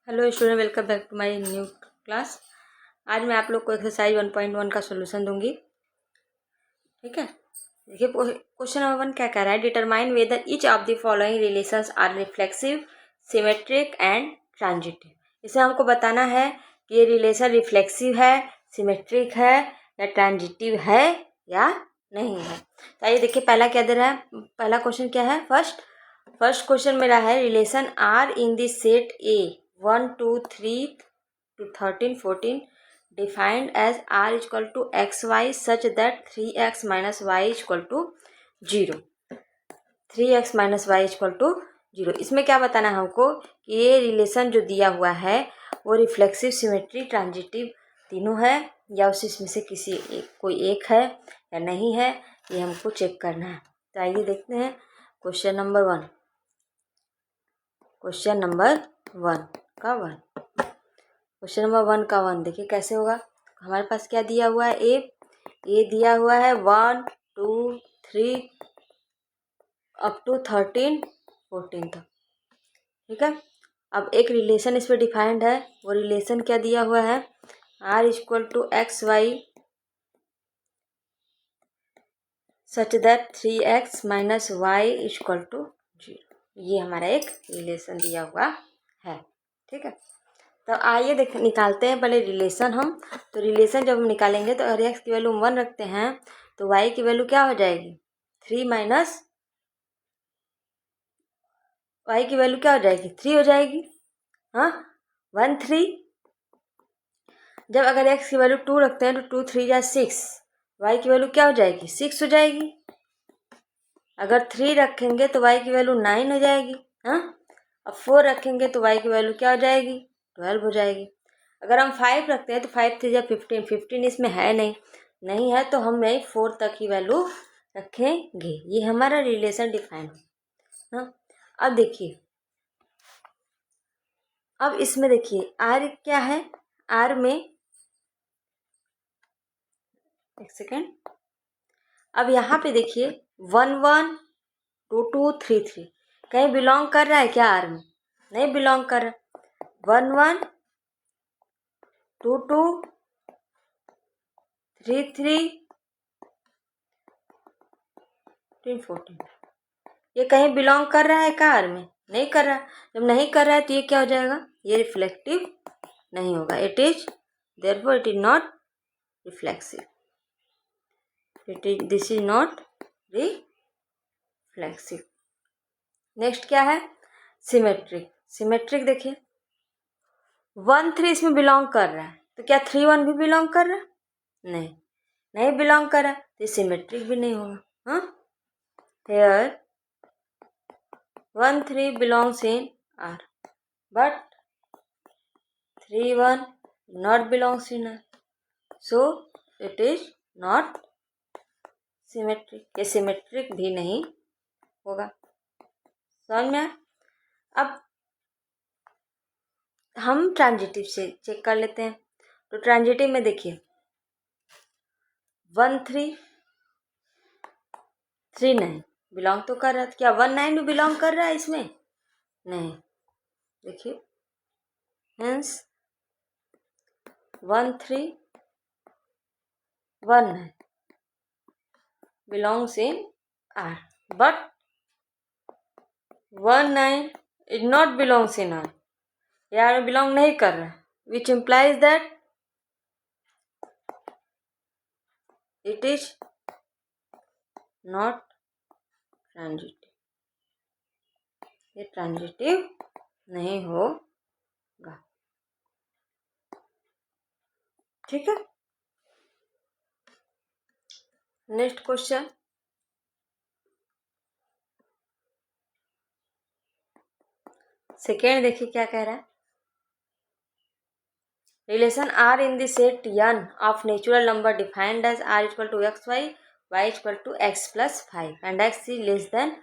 Hello student, welcome back to my new class. आज मैं आप लोग को एक्सरसाइज 1.1 का सॉल्यूशन दूंगी। ठीक है, देखिए क्वेश्चन नंबर 1 क्या कह रहा है। Determine whether each of the following relations are reflexive, symmetric and transitive. इसे हमको बताना है कि ये रिलेशन रिफ्लेक्सिव है, सिमेट्रिक है या ट्रांजिटिव है या नहीं है। तो आइए देखिए पहला क्या दे रहा है। पहला क्वेश्चन क्या है। फर्स्ट क्वेश्चन मेरा है relation R in the set A 1 2 3 to 13 14 defined as r is equal to xy such that 3x minus y is equal to 0। 3x minus y is equal to 0। इसमें क्या बताना है हमको कि ये रिलेशन जो दिया हुआ है वो रिफ्लेक्सिव, सिमेट्री, ट्रांजिटिव तीनों है या उसमें से कोई एक है या नहीं है, ये हमको चेक करना है। तो आइए देखते हैं क्वेश्चन नंबर 1 का 1 देखिए कैसे होगा। हमारे पास क्या दिया हुआ है, ए दिया हुआ है 1 2 3 अप टू 13 14 तक। ठीक है, अब एक रिलेशन इस पर डिफाइंड है। वो रिलेशन क्या दिया हुआ है, R equal to x y such that 3x minus y equal to 0। ये हमारा एक रिलेशन दिया हुआ है। ठीक है, तो आइए निकालते हैं पहले रिलेशन हम। तो रिलेशन जब हम निकालेंगे तो अगर एक्स की वैल्यू 1 रखते हैं तो वाई की वैल्यू क्या हो जाएगी, 3 माइनस वाई की वैल्यू क्या हो जाएगी, 3 हो जाएगी। हाँ, 1 3। जब अगर एक्स की वैल्यू 2 रखते हैं तो 2 3 या 6, वाई की वैल्यू क्या हो जाएगी, 6 हो जाएगी। अगर 3 रखेंगे तो वाई की वैल्यू 9 हो जाएगी। हाँ, अब 4 रखेंगे तो वाई की वैल्यू क्या हो जाएगी, 12 हो जाएगी। अगर हम 5 रखते हैं तो 5 3 या 15, 15 इसमें है नहीं है तो हम 4 तक ही वैल्यू रखेंगे। ये हमारा रिलेशन डिफाइन हो। हाँ, अब देखिए, अब इसमें देखिए आर क्या है। आर में एक सेकेंड, अब यहाँ पे देखिए 1 1 2 2 3 3 कहीं बिलोंग कर रहा है क्या, आर में नहीं बिलोंग कर रहा। 1 1 2 2 3 3 14 ये कहीं बिलोंग कर रहा है क्या, आर में नहीं कर रहा। जब नहीं कर रहा है तो ये क्या हो जाएगा, ये रिफ्लेक्टिव नहीं होगा। It is therefore it is not reflexive. This is not reflexive. Next क्या है, सिमेट्रिक। सिमेट्रिक देखिए 1 3 इसमें बिलोंग कर रहा है तो क्या 3 1 भी बिलोंग कर रहा है, नहीं बिलोंग कर रहा है तो सिमेट्रिक भी नहीं होगा। हाँ, here 1 3 belongs in R but 3 1 not belongs in R, so it is not symmetric। ये सिमेट्रिक भी नहीं होगा। समझ में आया? अब हम ट्रांजिटिव से चेक कर लेते हैं। तो ट्रांजिटिव में देखिए 1 3 3 9 बिलोंग तो कर रहा है, क्या 1 9 भी बिलोंग कर रहा है इसमें, नहीं। देखिए hence 1 3 1 9 belongs in R but 1 9 is not belongs in R, यार बिलोंग नहीं कर रहा, which implies that it is not transitive। ये ट्रांजिटिव नहीं होगा। ठीक है, नेक्स्ट क्वेश्चन। सेकेंड देखिए क्या कह रहा है। Relation R in the set n of natural number defined as r equal to x y y equal to x plus 5 and x is less than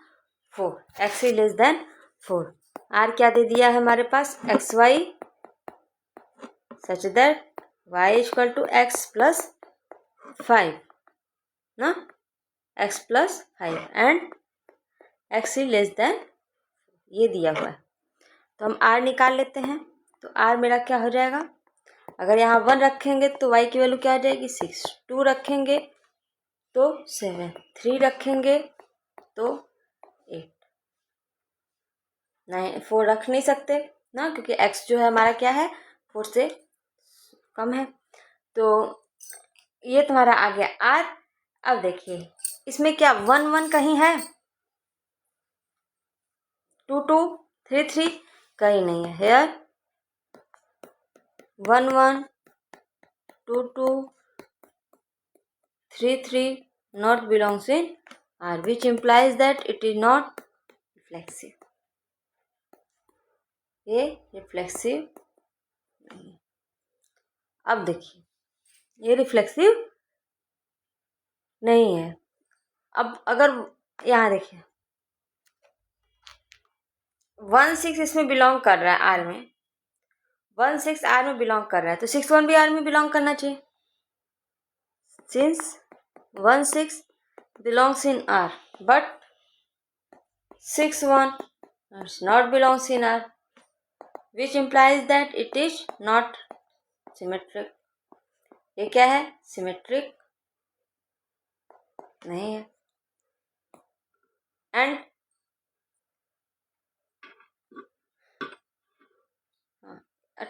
4। X is less than 4। R क्या दे दिया है हमारे पास, x y such that y equal to x plus 5 ना, x plus 5 and x is less than, ये दिया हुआ है। तो हम आर निकाल लेते हैं। तो आर मेरा क्या हो जाएगा, अगर यहाँ 1 रखेंगे तो वाई की वैल्यू क्या हो जाएगी 6, 2 रखेंगे तो 7, 3 रखेंगे तो 8, 9, 4 रख नहीं सकते ना, क्योंकि x जो है हमारा क्या है 4 से कम है। तो ये तुम्हारा आ गया आर। अब देखिए इसमें क्या 1 1 कहीं है, 2 2 3 3 कहीं नहीं है। Hair 1 1 2 2 3 3 not belongs in R, which implies that it is not reflexive. ये रिफ्लेक्सिव नहीं। अब देखिए ये रिफ्लेक्सिव नहीं है। अब अगर यहाँ देखिए 1 6 इसमें बिलोंग कर रहा है आर में, 1 6 आर में बिलोंग कर रहा है, तो 6 1 भी आर में बिलोंग करना चाहिए। Since 1 6 belongs in R, but 6 1 does not belongs in R, which implies that it is not symmetric. ये क्या है, सिमेट्रिक नहीं है। एंड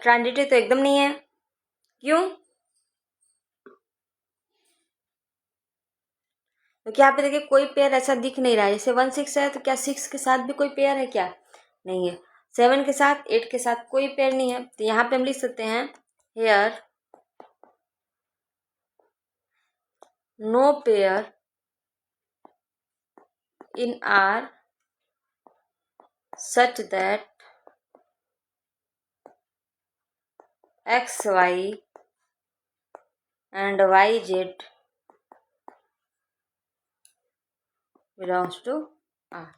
ट्रांजिटिव तो एकदम नहीं है। क्यों, क्योंकि यहाँ पे देखिए कोई पेयर ऐसा दिख नहीं रहा है। जैसे 1 6 है तो क्या 6 के साथ भी कोई पेयर है क्या, नहीं है। 7 के साथ 8 के साथ कोई पेयर नहीं है। तो यहाँ पे हम लिख सकते हैं here no pair in R such that X, Y and Y, Z belongs to R.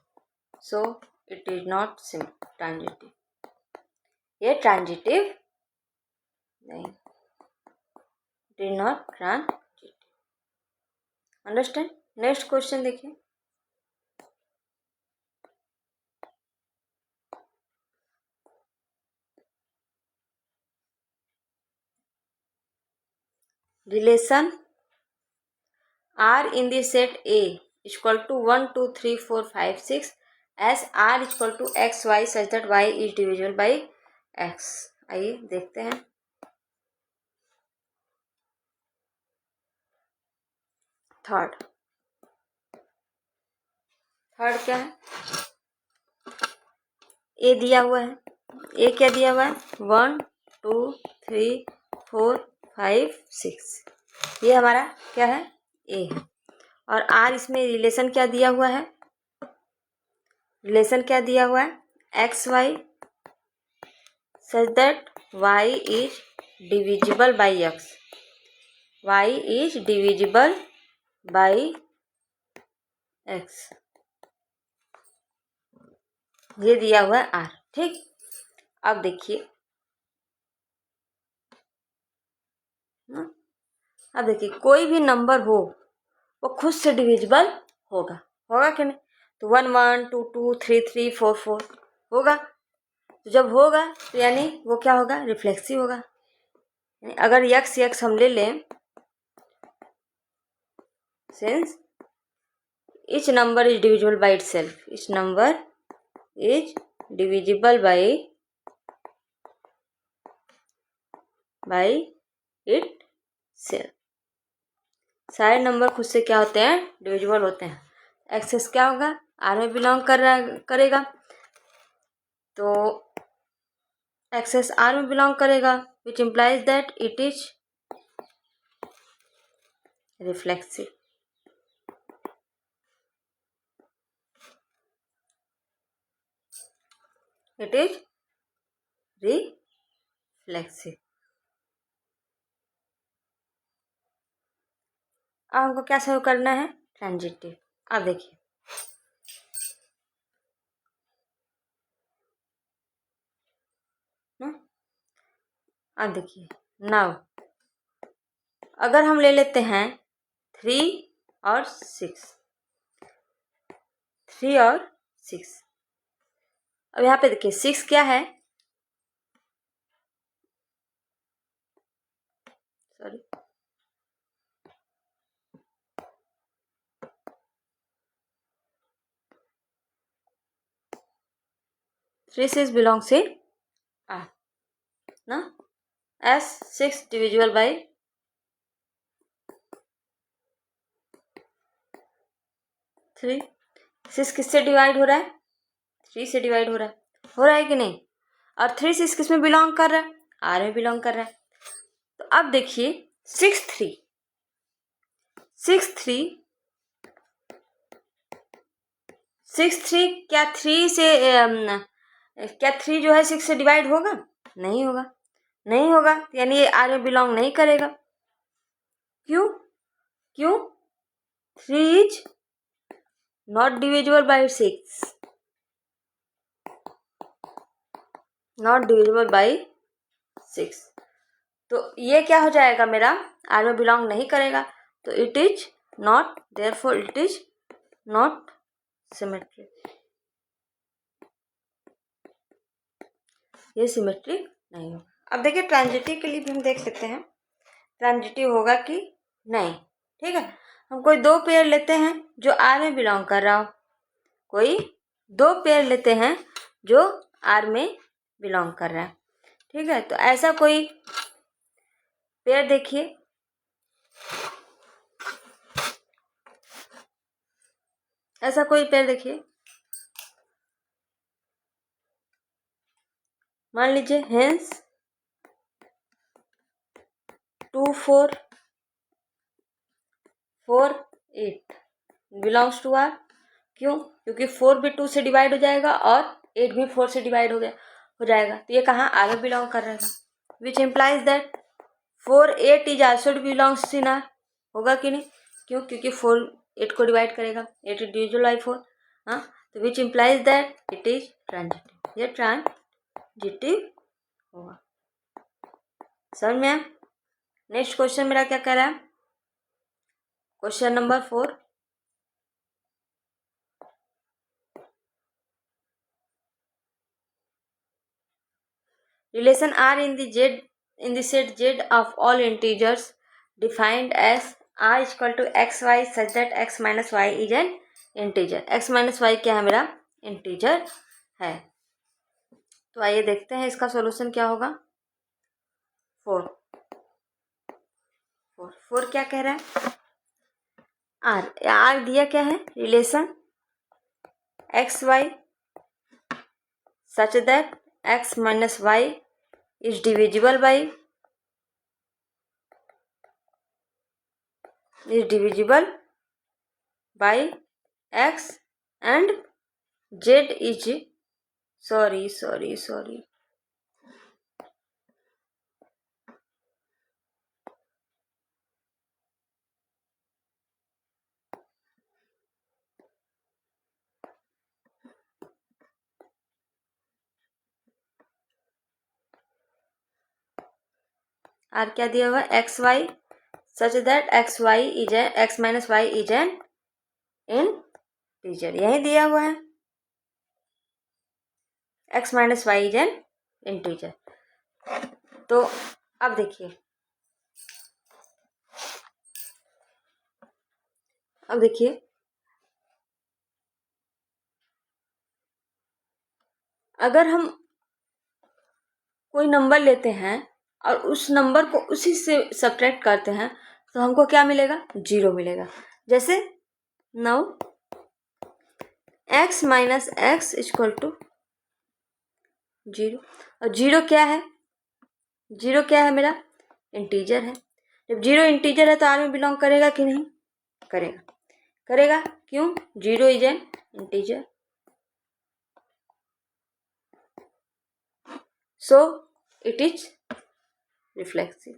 So it is not transitive. ये transitive नहीं, it is not transitive. Understand? Next question देखिए। Relation R in the set A is equal to 1 2 3 4 5 6 as R is equal to X Y such that Y is divisible by X. आइए देखते हैं। Third क्या है, ए दिया हुआ है। ए क्या दिया हुआ है 1 2 3 4 5 6, ये हमारा क्या है ए है। और आर इसमें रिलेशन क्या दिया हुआ है, रिलेशन क्या दिया हुआ है x y such that y is divisible by x, y is divisible by x, ये दिया हुआ है आर। ठीक, अब देखिए कोई भी नंबर हो वो खुद से डिविजिबल होगा, होगा कि नहीं। तो 1 1 2 2 3 3 4 4 होगा। तो जब होगा तो यानी वो क्या होगा, रिफ्लेक्सिव होगा। अगर यक्स यक्स हम ले लें, since each number is divisible by itself, each number is divisible by itself, सारे नंबर खुद से क्या होते हैं, डिविजिबल होते हैं। एक्सेस क्या होगा, आर में बिलोंग करेगा, तो एक्सेस आर में बिलोंग करेगा, विच implies that it is reflexive. It is reflexive. अब हमको क्या शुरू करना है, ट्रांजिटिव। अब देखिए अब देखिए नाउ अगर हम ले लेते हैं 3 और 6, 3 और 6, अब यहाँ पे देखिए 6 क्या है, 3 6 belongs in R ना, as 6 divisible by 3, 6 किससे डिवाइड हो रहा है, 3 से डिवाइड हो रहा है कि नहीं, और 3 6 किस में बिलोंग कर रहा है, R में बिलोंग कर रहा है। तो अब देखिए 6 3 क्या 3 से क्या 3 जो है 6 से डिवाइड होगा, नहीं होगा, यानी ये R में बिलोंग नहीं करेगा। क्यों 3 is not divisible by 6, not divisible by 6। तो ये क्या हो जाएगा, मेरा R में बिलोंग नहीं करेगा, तो it is not, therefore it is not symmetric, ये सिमेट्रिक नहीं होगा। अब देखिए ट्रांजिटिव के लिए भी हम देख सकते हैं ट्रांजिटिव होगा कि नहीं। ठीक है, हम कोई दो पेयर लेते हैं जो R में बिलोंग कर रहा हो, कोई दो पेयर लेते हैं जो R में बिलोंग कर रहा है। ठीक है, तो ऐसा कोई पेयर देखिए, ऐसा कोई पेयर देखिए, मान लीजिए हेंस 2 4 4 8 बिलोंग्स टू R। क्यों, क्योंकि 4 भी 2 से डिवाइड हो जाएगा और 8 भी 4 से डिवाइड हो जाएगा, तो ये कहाँ R में बिलोंग कर रहेगा, विच implies that 4 8 is also belongs in R, होगा कि नहीं, क्यों, क्योंकि 4 8 को डिवाइड करेगा, 8 डिविजिबल बाई 4, हाँ, तो विच implies that it is transitive, ये ट्रांजिटिव होगा। समझ में आया। नेक्स्ट क्वेश्चन मेरा क्या कह रहा है, question number 4, relation R in the set Z of all integers defined as R is equal to xy such that x minus y is an integer। x minus y क्या है, मेरा integer है। तो आइए देखते हैं इसका सॉल्यूशन क्या होगा। 4 क्या कह रहा है, R दिया क्या है, relation x y such that x minus y is divisible by x and z is sorry R क्या दिया हुआ है, x y such that x minus y is an integer, यही दिया हुआ है, x minus y is an integer. तो अब देखिए, अगर हम कोई नंबर लेते हैं और उस नंबर को उसी से सब्ट्रैक्ट करते हैं तो हमको क्या मिलेगा, 0 मिलेगा। जैसे 9 x minus x equal to 0, और 0 क्या है, मेरा इंटीजर है। जब 0 इंटीजर है तो R में बिलोंग करेगा कि नहीं, करेगा। क्यों, 0 is an integer, so it is reflexive।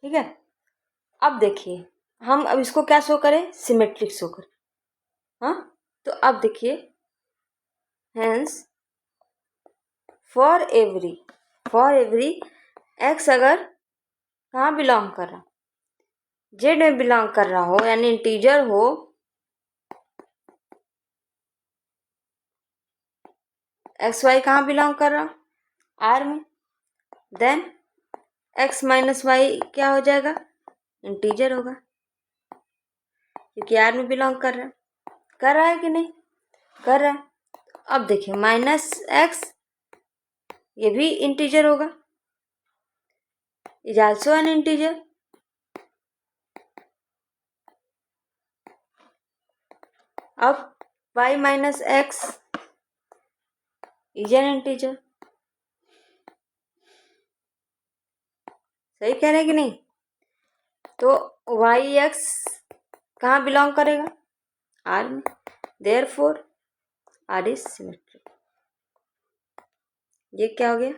ठीक है, अब देखिए हम अब इसको क्या शो करें, सिमेट्रिक शो करें। हाँ, तो अब देखिए हेंस फॉर एवरी एक्स अगर कहाँ बिलोंग कर रहा, जेड में बिलोंग कर रहा हो, यानी इंटीजर हो, एक्स वाई कहाँ बिलोंग कर रहा, आर में, देन एक्स माइनस वाई क्या हो जाएगा, इंटीजर होगा, क्योंकि आर में बिलोंग कर रहा है कि नहीं, कर रहा है। अब देखिए माइनस एक्स, ये भी इंटीजर होगा, इज आल्सो एन इंटीजर। अब y minus x is an integer, सही कह रहे हैं कि नहीं। तो वाई एक्स कहाँ बिलोंग करेगा, आर में, देयरफॉर आर इज सिमेट्रिक। ये क्या हो गया,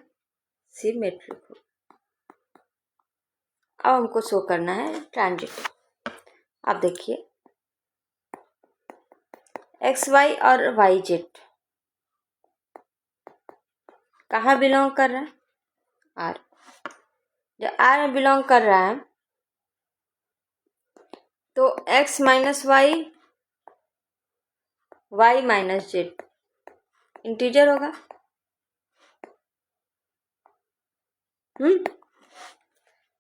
सिमेट्रिक हो। अब हमको शो करना है ट्रांजिटिव। अब देखिए एक्स वाई और वाई जेड कहाँ बिलोंग कर रहा है, आर। जब आर में बिलोंग कर रहा है तो x minus y, y minus z integer होगा।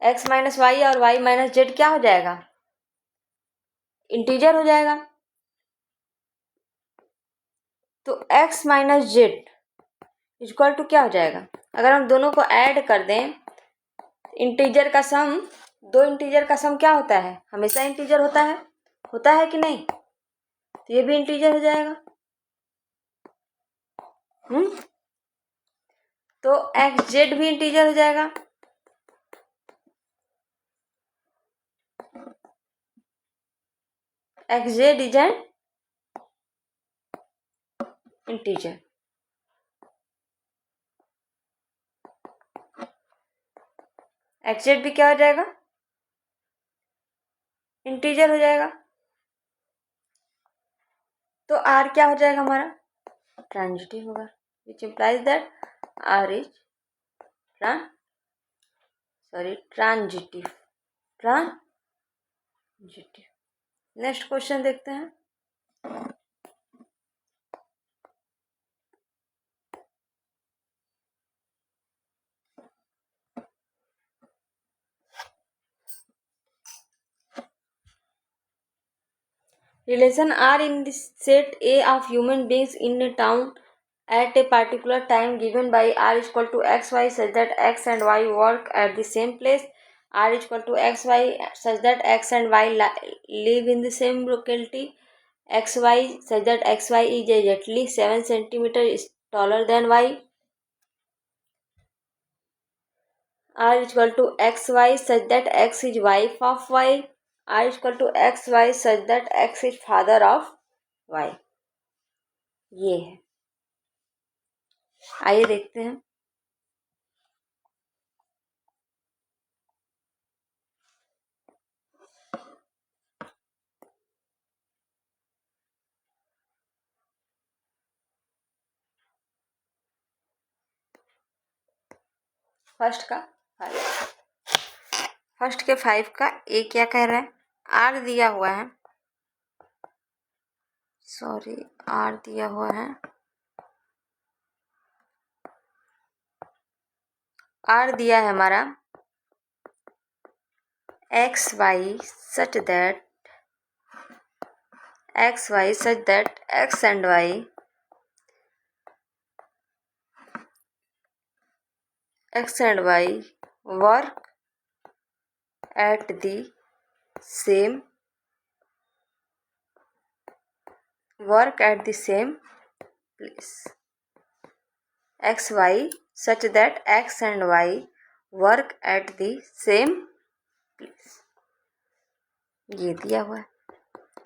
एक्स माइनस वाई और वाई माइनस जेड क्या हो जाएगा, इंटीजर हो जाएगा। तो x minus z equal to क्या हो जाएगा, अगर हम दोनों को ऐड कर दें, इंटीजर का सम, दो इंटीजर का सम क्या होता है, हमेशा इंटीजर होता है कि नहीं, तो ये भी इंटीजर हो जाएगा। तो एक्स जेड भी इंटीजर हो जाएगा। X Z is an integer. X Z भी क्या हो जाएगा, इंटीजर हो जाएगा। तो आर क्या हो जाएगा हमारा, ट्रांजिटिव होगा, which implies that R is transitive. Next question देखते हैं। Relation are in the set A of human beings in a town at a particular time given by r equal to xy such that x and y work at the same place, r equal to xy such that x and y live in the same locality, xy such that xy is exactly 7 centimeters taller than y, r equal to xy such that x is wife of y, r equal to xy such that x is father of y। ये है, आइए देखते हैं। First के 5 का ए क्या कह रहा है, आर दिया हुआ है, आर दिया हुआ है, आर दिया है हमारा x y such that x and y work at the same place, xy such that x and y work at the same place, ये दिया हुआ है।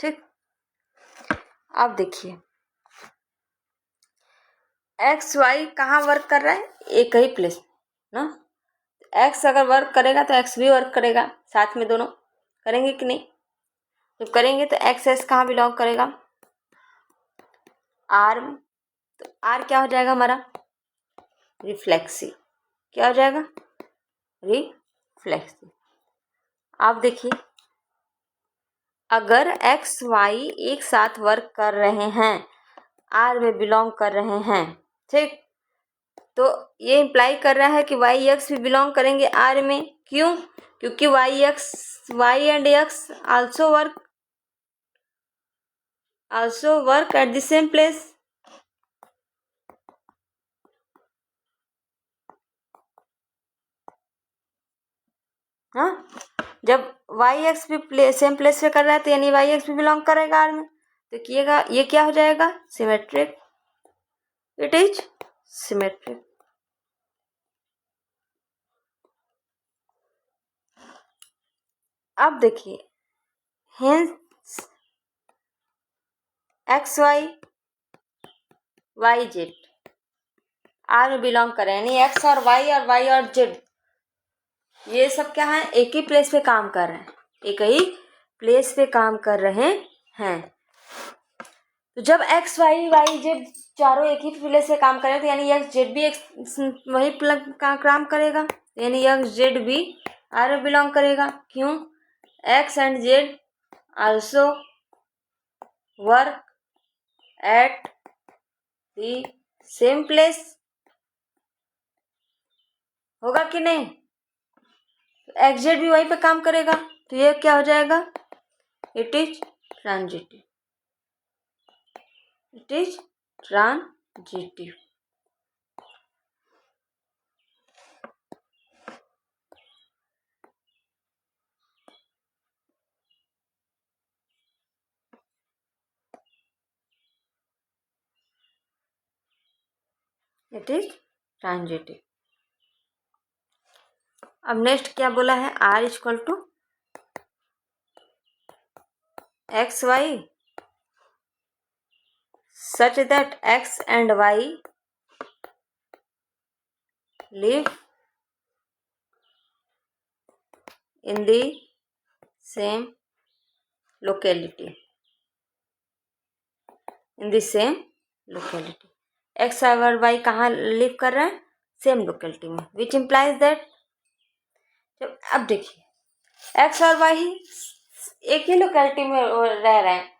ठीक, अब देखिए एक्स वाई कहाँ वर्क कर रहा है, एक ही प्लेस ना। एक्स अगर वर्क करेगा तो एक्स भी वर्क करेगा, साथ में दोनों करेंगे कि नहीं, जब करेंगे तो एक्स एस कहाँ बिलोंग करेगा, आर में। तो आर क्या हो जाएगा हमारा, रिफ्लेक्सिव। क्या हो जाएगा, रिफ्लेक्सिव। आप देखिए अगर एक्स वाई एक साथ वर्क कर रहे हैं, आर में बिलोंग कर रहे हैं, ठीक, तो ये इम्प्लाई कर रहा है कि वाई एक्स भी बिलोंग करेंगे आर में, क्यों? क्योंकि y and x also work at the same place. हाँ, जब वाई एक्स भी सेम प्लेस पे कर रहा है तो यानी वाई एक्स भी बिलोंग करेगा आर में, तो किएगा ये क्या हो जाएगा? सिमेट्रिक. It is symmetric. अब देखिए, hence x y z R में बिलोंग करें, यानी एक्स और वाई और जेड ये सब क्या है? एक ही प्लेस पे काम कर रहे हैं, एक ही प्लेस पे काम कर रहे हैं. तो जब एक्स वाई जेड चारों एक ही प्लेस पे काम करें तो यानी एक्स जेड भी एक वही का काम करेगा, यानी एक्स जेड भी आर में बिलोंग करेगा. क्यों? X and Z also work at the same place. होगा कि नहीं? एक्स जेड भी वहीं पे काम करेगा, तो ये क्या हो जाएगा? It is transitive. It is transitive. It is transitive. अब नेक्स्ट क्या बोला है? R equal to x y such that x and y live in the same locality. in the same locality. x और y कहाँ live कर रहे हैं? Same locality में. विच इम्प्लाइज दैट, जब अब देखिए x और y एक ही लोकेलिटी में रह रहे हैं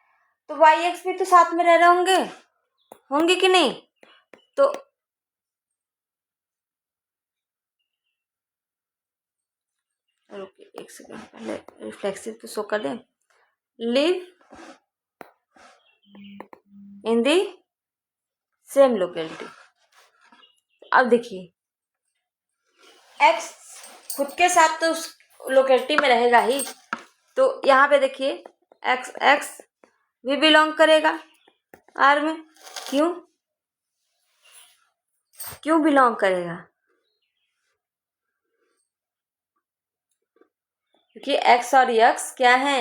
तो वाई एक्स भी तो साथ में रह रहे होंगे कि नहीं? तो एक सेकेंड, पहले रिफ्लेक्सिव तो शो कर दें. Live in the same locality. अब देखिए x खुद के साथ तो उस लोकेलिटी में रहेगा ही, तो यहाँ पे देखिए x भी बिलोंग करेगा आर में. क्यों बिलोंग करेगा? क्योंकि x और x क्या है?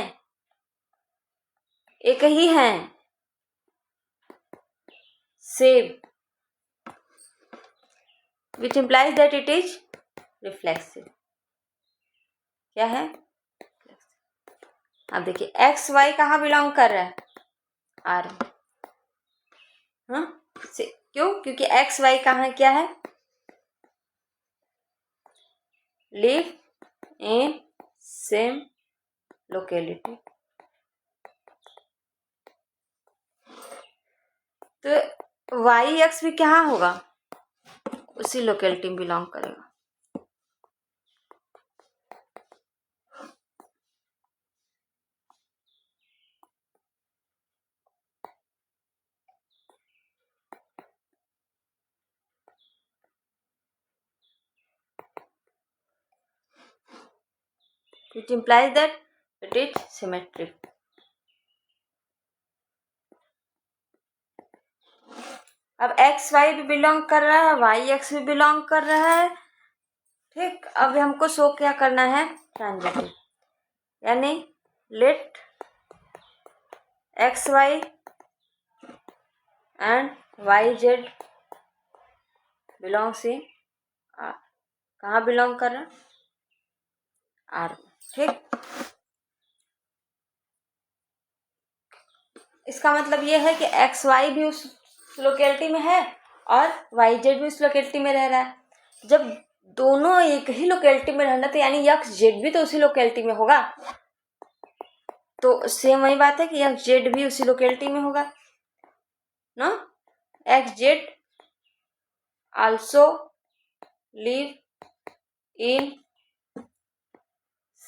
एक ही हैं, same. Which implies that it is reflexive. क्या है? अब देखिए एक्स वाई कहाँ बिलोंग कर रहा है? आर में. हाँ, क्यों? क्योंकि एक्स वाई कहाँ क्या है? Live in same locality. तो वाई एक्स भी कहाँ होगा? उसी लोकेलिटी में बिलोंग करेगा. which implies that it is symmetric. अब एक्स वाई भी बिलोंग कर रहा है, वाई एक्स भी बिलोंग कर रहा है. ठीक, अब हमको शो क्या करना है? ट्रांजिटिव. यानी let x y and y z belongs in R. कहाँ बिलोंग कर रहा है? आर. ठीक, इसका मतलब ये है कि एक्स वाई भी उस लोकेलिटी में है और वाई जेड भी उस लोकेलिटी में रह रहा है. जब दोनों एक ही लोकेलिटी में रहना तो यानी एक्स जेड भी तो उसी लोकेलिटी में होगा. तो सेम वही बात है कि एक्स जेड भी उसी लोकेलिटी में होगा ना. X z also live in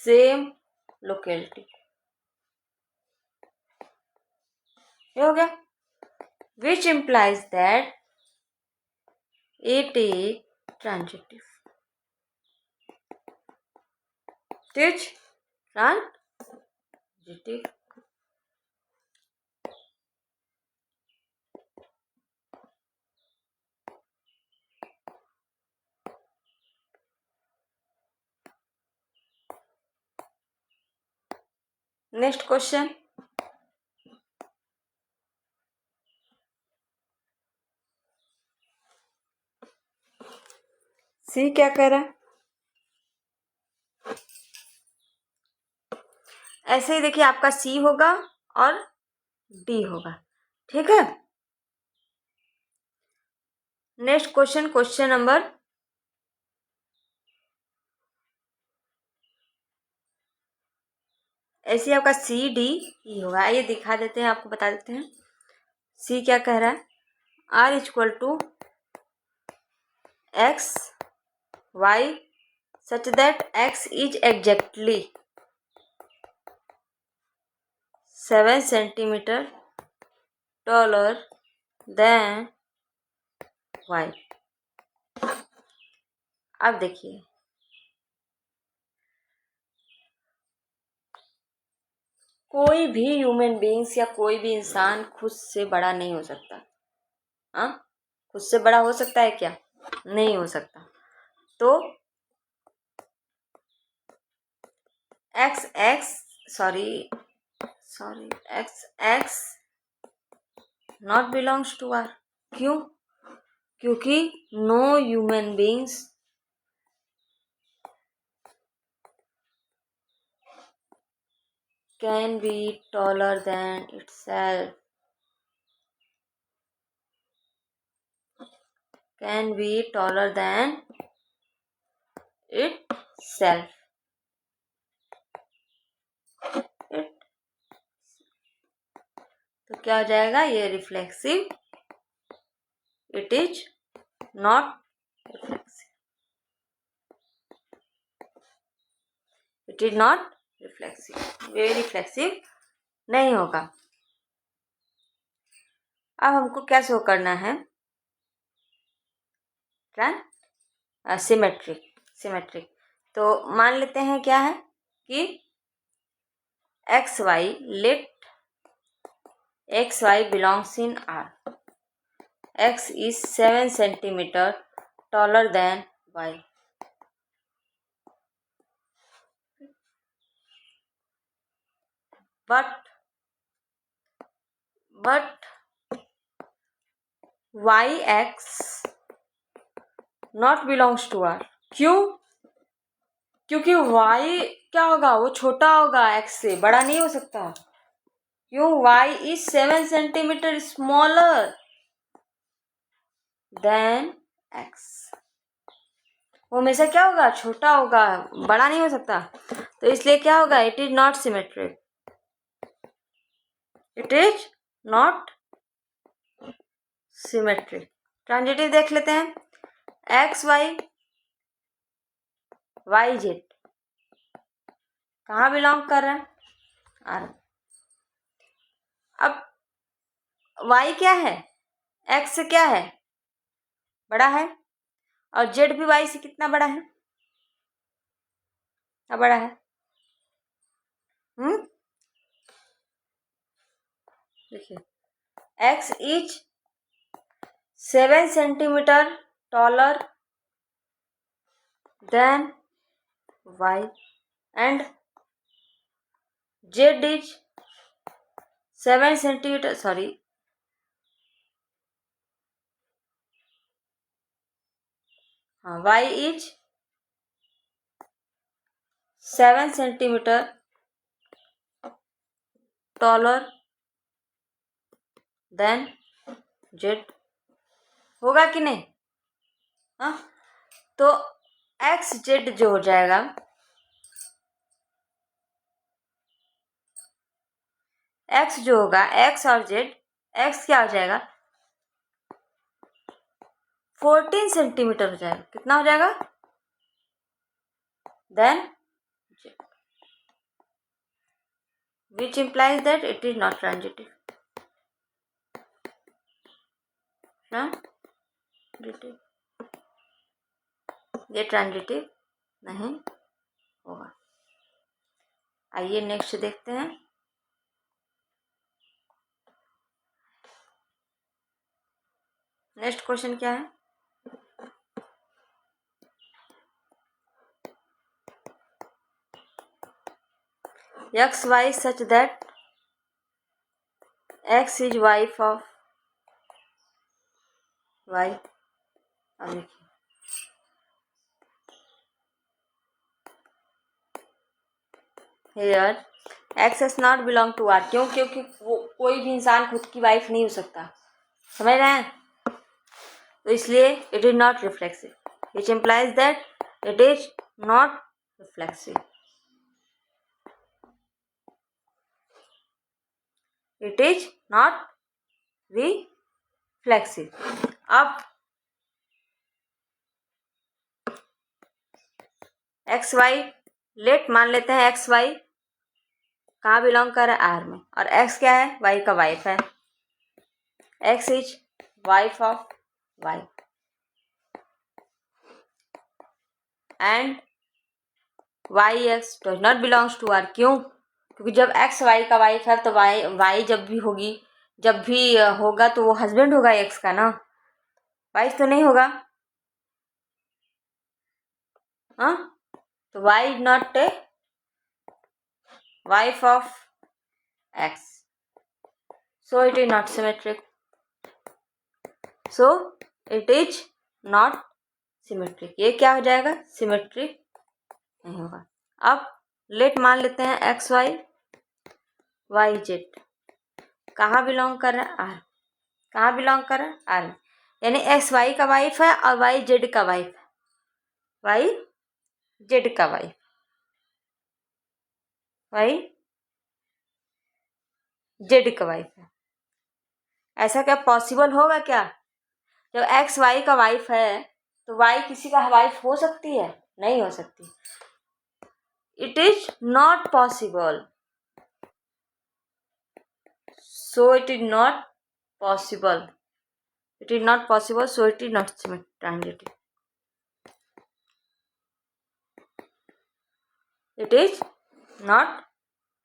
same locality. ये हो गया, which implies that it is transitive. Teach transitive. Next question, see क्या कह रहा है? ऐसे ही देखिए, आपका सी होगा और डी होगा, ठीक है। नेक्स्ट क्वेश्चन, क्वेश्चन नंबर ऐसे आपका सी डी ई होगा। आइए दिखा देते हैं, आपको बता देते हैं। सी क्या कह रहा है? R equal to x y such that x is exactly 7 centimetre taller than y। अब देखिए, कोई भी ह्यूमन बीइंग्स या कोई भी इंसान खुद से बड़ा नहीं हो सकता। हाँ, खुद से बड़ा हो सकता है क्या? नहीं हो सकता। तो x x sorry x x not belongs to R. क्यों? क्योंकि no human beings can be taller than itself, can be taller than itself। तो क्या हो जाएगा? ये reflexive, it is not reflexive, it is not reflexive, ये reflexive नहीं होगा। अब हमको क्या शो करना है? सिमेट्रिक। सिमेट्रिक तो मान लेते हैं क्या है कि x y, let x y belongs in R. X is 7 centimetre taller than y. but y x not belongs to R. क्यों? क्योंकि y क्या होगा? वो छोटा होगा, x से बड़ा नहीं हो सकता। क्यों? y is 7 centimetre smaller than x। वो हमेशा क्या होगा? छोटा होगा, बड़ा नहीं हो सकता। तो इसलिए क्या होगा? It is not symmetric, it is not symmetric. Transitive देख लेते हैं। एक्स वाई वाई जेड कहाँ बिलोंग कर रहा है? आर। अब y क्या है? x से क्या है? बड़ा है। और z भी y से कितना बड़ा है? क्या बड़ा है? देखिए, x is 7 centimetre taller then y and z is 7 centimetre y is 7 centimetre taller then z। होगा कि नहीं? हाँ, तो एक्स जेड जो हो जाएगा, एक्स जो होगा, एक्स और जेड, एक्स क्या हो जाएगा? 14 सेंटीमीटर हो जाएगा। कितना हो जाएगा? Then which implies that it is not transitive. Transitive, ये ट्रांजिटिव नहीं होगा। आइए नेक्स्ट देखते हैं। नेक्स्ट क्वेश्चन क्या है? X y such that x is wife of y. अब देखिए, here x is not belong to R. क्यों? क्योंकि वो कोई भी इंसान खुद की वाइफ नहीं हो सकता, समझ रहे हैं? तो इसलिए it is not reflexive, which implies that it is not reflexive. It is not reflexive. अब एक्स वाई लेट मान लेते हैं, एक्स वाई कहाँ बिलोंग कर रहा है? आर में। और एक्स क्या है? वाई का वाइफ है। X is wife of y and y x does not belongs to R. क्यों? क्योंकि जब एक्स वाई का वाइफ है तो वाई जब भी होगी, जब भी होगा तो वो हस्बैंड होगा एक्स का ना, वाइफ तो नहीं होगा। हाँ, तो y is not a wife of x, so it is not symmetric. So it is not symmetric. ये क्या हो जाएगा? सिमेट्रिक नहीं होगा। अब लेट मान लेते हैं एक्स वाई वाई जेड कहाँ बिलोंग कर रहा है? आर। कहाँ बिलोंग कर रहा है? आर। यानी एक्स वाई का वाइफ है और वाई जेड का वाइफ है, वाई जेड का वाइफ, वाई जेड का वाइफ है। ऐसा क्या पॉसिबल होगा क्या? जब एक्स वाई का वाइफ है तो वाई किसी का वाइफ हो सकती है? नहीं हो सकती। It is not possible, so it is not possible. It is not possible, so it is not transitive. It is not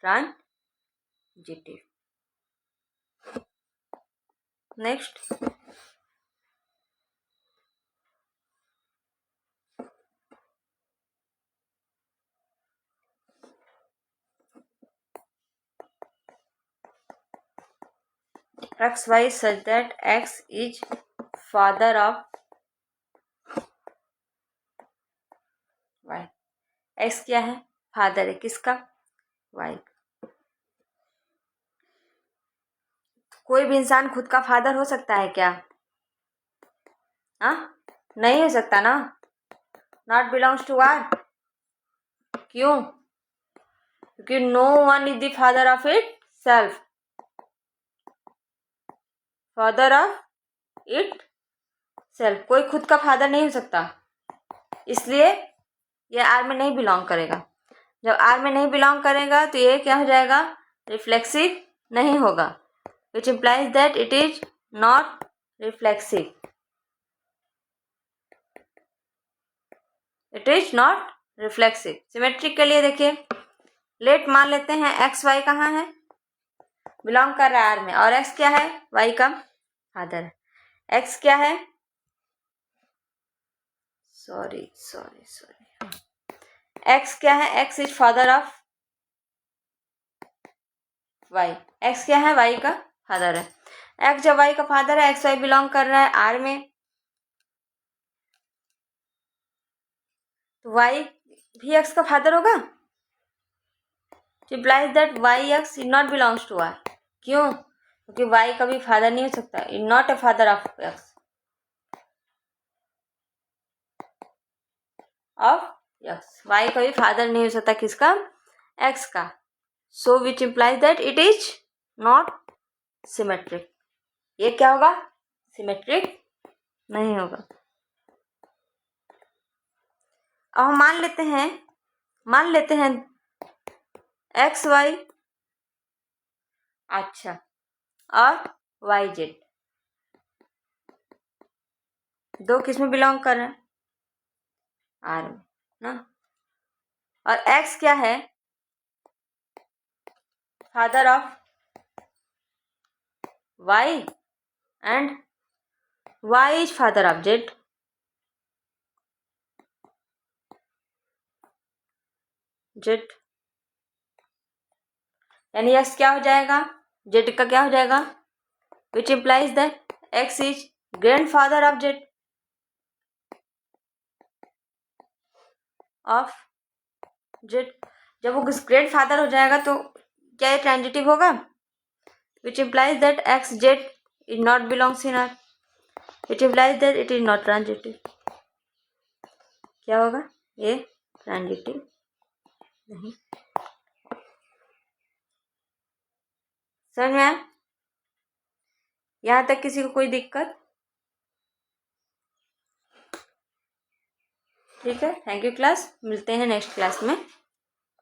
transitive. Next, x y such that x is father of y. x क्या है? Father है। किसका? y। कोई भी इंसान खुद का father हो सकता है क्या? हाँ, नहीं हो सकता ना। Not belongs to R. क्यों? क्योंकि no one is the father of itself, father of itself. कोई खुद का फादर नहीं हो सकता, इसलिए ये आर में नहीं बिलोंग करेगा। जब आर में नहीं बिलोंग करेगा तो ये क्या हो जाएगा? रिफ्लेक्सिव नहीं होगा, which implies that it is not reflexive. It is not reflexive. Symmetric के लिए देखिए, लेट मान लेते हैं एक्स वाई कहाँ है? बिलोंग कर रहा है आर में। और एक्स क्या है? वाई का फादर है। एक्स क्या है? सॉरी, एक्स क्या है? X is father of y. X क्या है? वाई का फादर है। एक्स जब वाई का फादर है, एक्स वाई बिलोंग कर रहा है आर में, तो वाई भी एक्स का फादर होगा। implies that y x is not belongs to R. क्यों? क्योंकि वाई कभी फादर नहीं हो सकता, is not a father of x, of x. Y कभी फादर नहीं हो सकता किसका? एक्स का। So which implies that it is not symmetric. ये क्या होगा? सिमेट्रिक नहीं होगा। अब हम मान लेते हैं एक्स वाई अच्छा, और वाई जेड दो किस में बिलोंग कर रहे हैं? आर में ना। और एक्स क्या है? Father of y and y is father of z. Z यानी एक्स क्या हो जाएगा? जेड का क्या हो जाएगा? Which implies that x is grandfather of z, of z. जब वो ग्रैंडफादर हो जाएगा तो क्या ये ट्रांजिटिव होगा? Which implies that x Z is not belongs in are, it implies that it is not transitive. क्या होगा? ये ट्रांजिटिव नहीं। समझ में आया? यहाँ तक किसी को कोई दिक्कत? ठीक है, थैंक यू क्लास, मिलते हैं नेक्स्ट क्लास में।